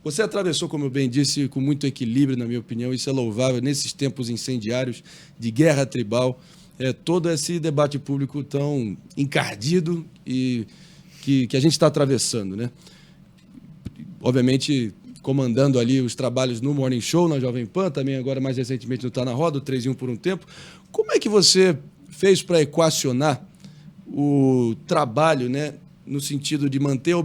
Você atravessou, como eu bem disse, com muito equilíbrio, na minha opinião, isso é louvável, nesses tempos incendiários de guerra tribal, todo esse debate público tão encardido e que a gente está atravessando, né? Obviamente, comandando ali os trabalhos no Morning Show, na Jovem Pan, também agora mais recentemente no Tá Na Roda, o 3 em 1 por um tempo. Como é que você fez para equacionar o trabalho, né, no sentido de manter a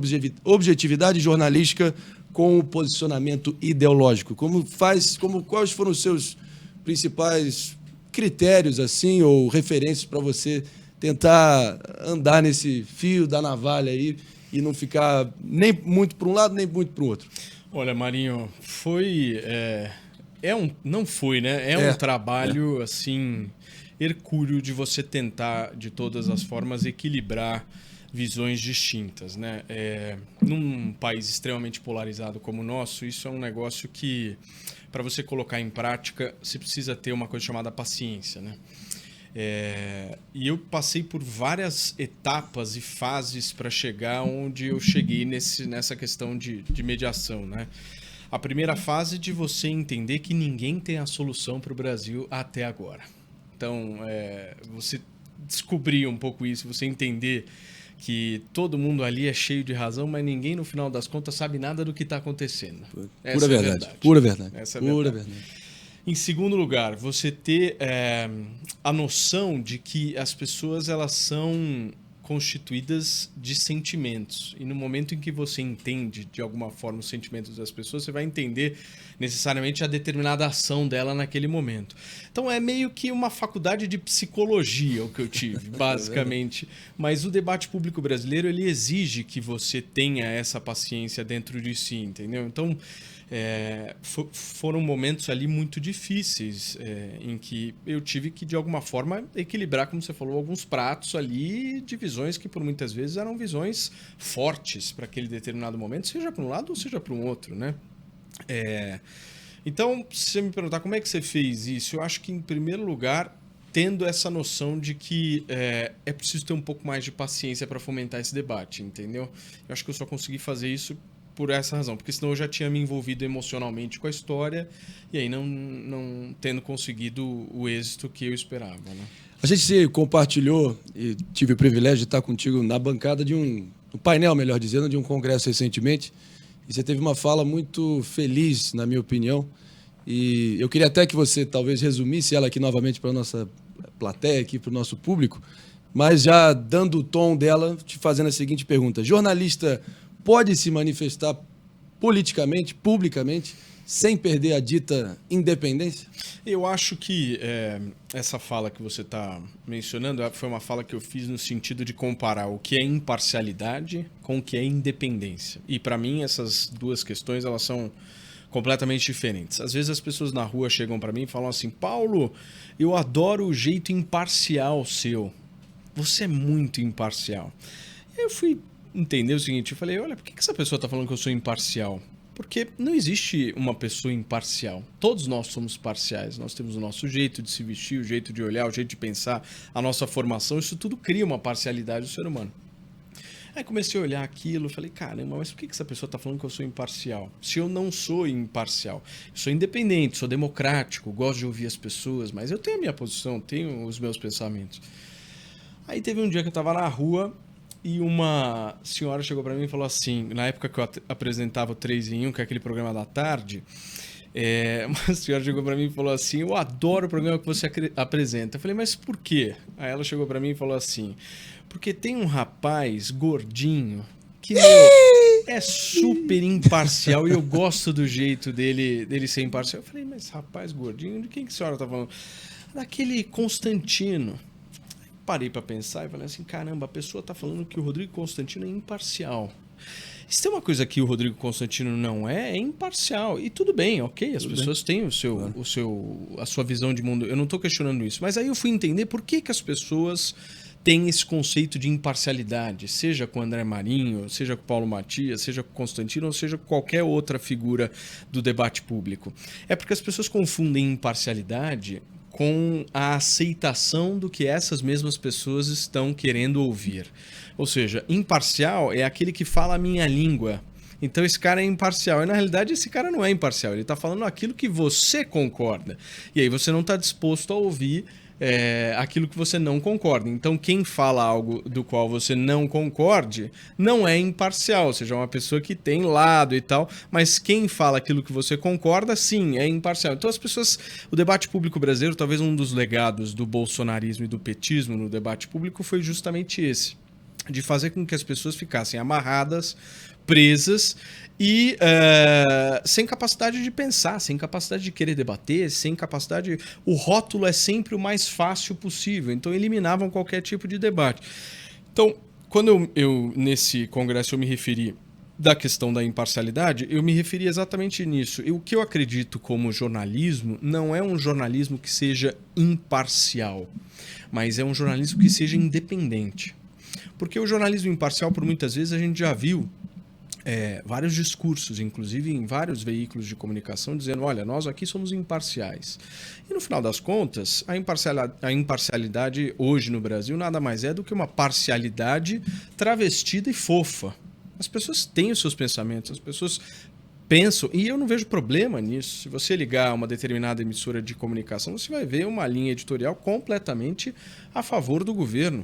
objetividade jornalística com o posicionamento ideológico? Quais foram os seus principais critérios assim ou referências para você tentar andar nesse fio da navalha aí e não ficar nem muito para um lado nem muito para o outro? Olha, Marinho, não foi, né? Um trabalho assim hercúleo de você tentar de todas as formas equilibrar visões distintas, né? Num país extremamente polarizado como o nosso, isso é um negócio que, para você colocar em prática, você precisa ter uma coisa chamada paciência, né? E eu passei por várias etapas e fases para chegar onde eu cheguei nessa questão de mediação, né? A primeira fase de você entender que ninguém tem a solução para o Brasil até agora. Então, você descobrir um pouco isso, você entender que todo mundo ali é cheio de razão, mas ninguém, no final das contas, sabe nada do que está acontecendo. Pura verdade. Pura verdade. Essa é a verdade. Em segundo lugar, você ter a noção de que as pessoas elas são constituídas de sentimentos. E no momento em que você entende, de alguma forma, os sentimentos das pessoas, você vai entender necessariamente a determinada ação dela naquele momento. Então é meio que uma faculdade de psicologia o que eu tive, basicamente. Mas o debate público brasileiro ele exige que você tenha essa paciência dentro de si, entendeu? Então foram momentos ali muito difíceis em que eu tive que, de alguma forma, equilibrar, como você falou, alguns pratos ali de visões que, por muitas vezes, eram visões fortes para aquele determinado momento, seja para um lado ou seja para um outro, né? Então, se você me perguntar como é que você fez isso, eu acho que, em primeiro lugar, tendo essa noção de que é preciso ter um pouco mais de paciência para fomentar esse debate, entendeu? Eu acho que eu só consegui fazer isso por essa razão, porque senão eu já tinha me envolvido emocionalmente com a história e aí não tendo conseguido o êxito que eu esperava, né? A gente se compartilhou e tive o privilégio de estar contigo na bancada de um painel, melhor dizendo, de um congresso recentemente, e você teve uma fala muito feliz, na minha opinião, e eu queria até que você talvez resumisse ela aqui novamente para a nossa plateia, aqui para o nosso público, mas já dando o tom dela, te fazendo a seguinte pergunta: jornalista pode se manifestar politicamente, publicamente, sem perder a dita independência? Eu acho que essa fala que você está mencionando foi uma fala que eu fiz no sentido de comparar o que é imparcialidade com o que é independência. E, para mim, essas duas questões elas são completamente diferentes. Às vezes as pessoas na rua chegam para mim e falam assim: Paulo, eu adoro o jeito imparcial seu. Você é muito imparcial. Eu fui entender o seguinte, eu falei, olha, por que essa pessoa está falando que eu sou imparcial? Porque não existe uma pessoa imparcial. Todos nós somos parciais. Nós temos o nosso jeito de se vestir, o jeito de olhar, o jeito de pensar, a nossa formação. Isso tudo cria uma parcialidade do ser humano. Aí comecei a olhar aquilo, falei, caramba, mas por que essa pessoa está falando que eu sou imparcial? Se eu não sou imparcial, eu sou independente, sou democrático, gosto de ouvir as pessoas, mas eu tenho a minha posição, tenho os meus pensamentos. Aí teve um dia que eu estava na rua e uma senhora chegou para mim e falou assim, na época que eu apresentava o 3 em 1, que é aquele programa da tarde, uma senhora chegou para mim e falou assim, eu adoro o programa que você apresenta. Eu falei, mas por quê? Aí ela chegou para mim e falou assim, porque tem um rapaz gordinho que é super imparcial e eu gosto do jeito dele ser imparcial. Eu falei, mas rapaz gordinho, de quem que a senhora tá falando? Daquele Constantino. Parei para pensar e falei assim, caramba, a pessoa tá falando que o Rodrigo Constantino é imparcial. Se tem uma coisa que o Rodrigo Constantino não é imparcial. E tudo bem, ok, as pessoas têm a sua visão de mundo. Eu não tô questionando isso. Mas aí eu fui entender por que as pessoas têm esse conceito de imparcialidade, seja com o André Marinho, seja com o Paulo Matias, seja com o Constantino, ou seja com qualquer outra figura do debate público. É porque as pessoas confundem imparcialidade com a aceitação do que essas mesmas pessoas estão querendo ouvir. Ou seja, imparcial é aquele que fala a minha língua, Então esse cara é imparcial. E na realidade esse cara não é imparcial. Ele está falando aquilo que você concorda. E aí você não está disposto a ouvir aquilo que você não concorda. Então quem fala algo do qual você não concorde não é imparcial. Ou seja, é uma pessoa que tem lado e tal. Mas quem fala aquilo que você concorda, sim, é imparcial. Então as pessoas... O debate público brasileiro, talvez um dos legados do bolsonarismo e do petismo no debate público foi justamente esse. De fazer com que as pessoas ficassem amarradas, presas e sem capacidade de pensar, sem capacidade de querer debater, sem capacidade... O rótulo é sempre o mais fácil possível, então eliminavam qualquer tipo de debate. Então, quando eu nesse congresso eu me referi da questão da imparcialidade, eu me referi exatamente nisso. E o que eu acredito como jornalismo não é um jornalismo que seja imparcial, mas é um jornalismo que seja independente. Porque o jornalismo imparcial, por muitas vezes, a gente já viu vários discursos, inclusive em vários veículos de comunicação, dizendo, olha, nós aqui somos imparciais. E no final das contas, a imparcialidade hoje no Brasil nada mais é do que uma parcialidade travestida e fofa. As pessoas têm os seus pensamentos, as pessoas pensam, e eu não vejo problema nisso. Se você ligar a uma determinada emissora de comunicação, você vai ver uma linha editorial completamente a favor do governo.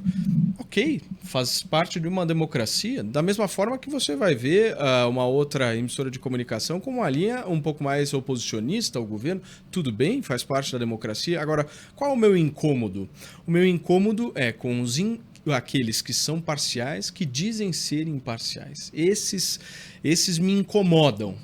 Ok, faz parte de uma democracia. Da mesma forma que você vai ver uma outra emissora de comunicação com uma linha um pouco mais oposicionista ao governo. Tudo bem, faz parte da democracia. Agora, qual é o meu incômodo? O meu incômodo é com aqueles que são parciais, que dizem ser imparciais. Esses me incomodam.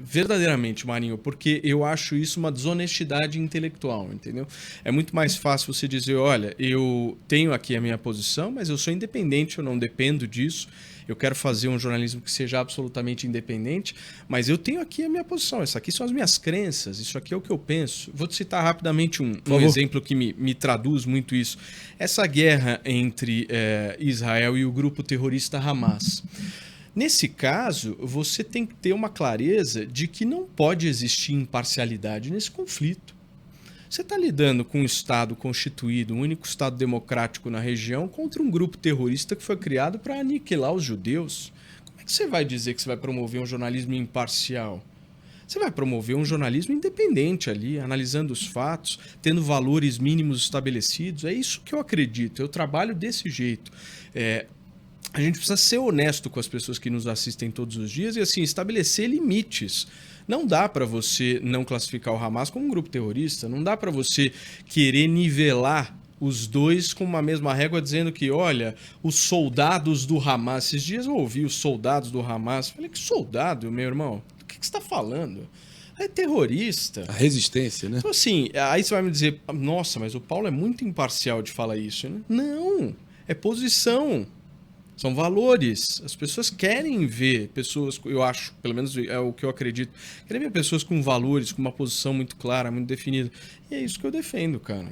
Verdadeiramente, Marinho, porque eu acho isso uma desonestidade intelectual, entendeu? É muito mais fácil você dizer, olha, eu tenho aqui a minha posição, mas eu sou independente, eu não dependo disso, eu quero fazer um jornalismo que seja absolutamente independente, mas eu tenho aqui a minha posição, essas aqui são as minhas crenças, isso aqui é o que eu penso. Vou te citar rapidamente um exemplo que me traduz muito isso. Essa guerra entre Israel e o grupo terrorista Hamas. Nesse caso, você tem que ter uma clareza de que não pode existir imparcialidade nesse conflito. Você está lidando com um Estado constituído, um único Estado democrático na região, contra um grupo terrorista que foi criado para aniquilar os judeus. Como é que você vai dizer que você vai promover um jornalismo imparcial? Você vai promover um jornalismo independente ali, analisando os fatos, tendo valores mínimos estabelecidos. É isso que eu acredito, eu trabalho desse jeito. A gente precisa ser honesto com as pessoas que nos assistem todos os dias e assim estabelecer limites. Não dá para você não classificar o Hamas como um grupo terrorista, não dá para você querer nivelar os dois com uma mesma régua dizendo que, olha, os soldados do Hamas, esses dias eu ouvi os soldados do Hamas, falei, que soldado, meu irmão? Do que você está falando? É terrorista. A resistência, né? Então assim, aí você vai me dizer, nossa, mas o Paulo é muito imparcial de falar isso, né? Não, é posição. São valores. As pessoas querem ver pessoas, eu acho, pelo menos é o que eu acredito, querem ver pessoas com valores, com uma posição muito clara, muito definida. E é isso que eu defendo, cara.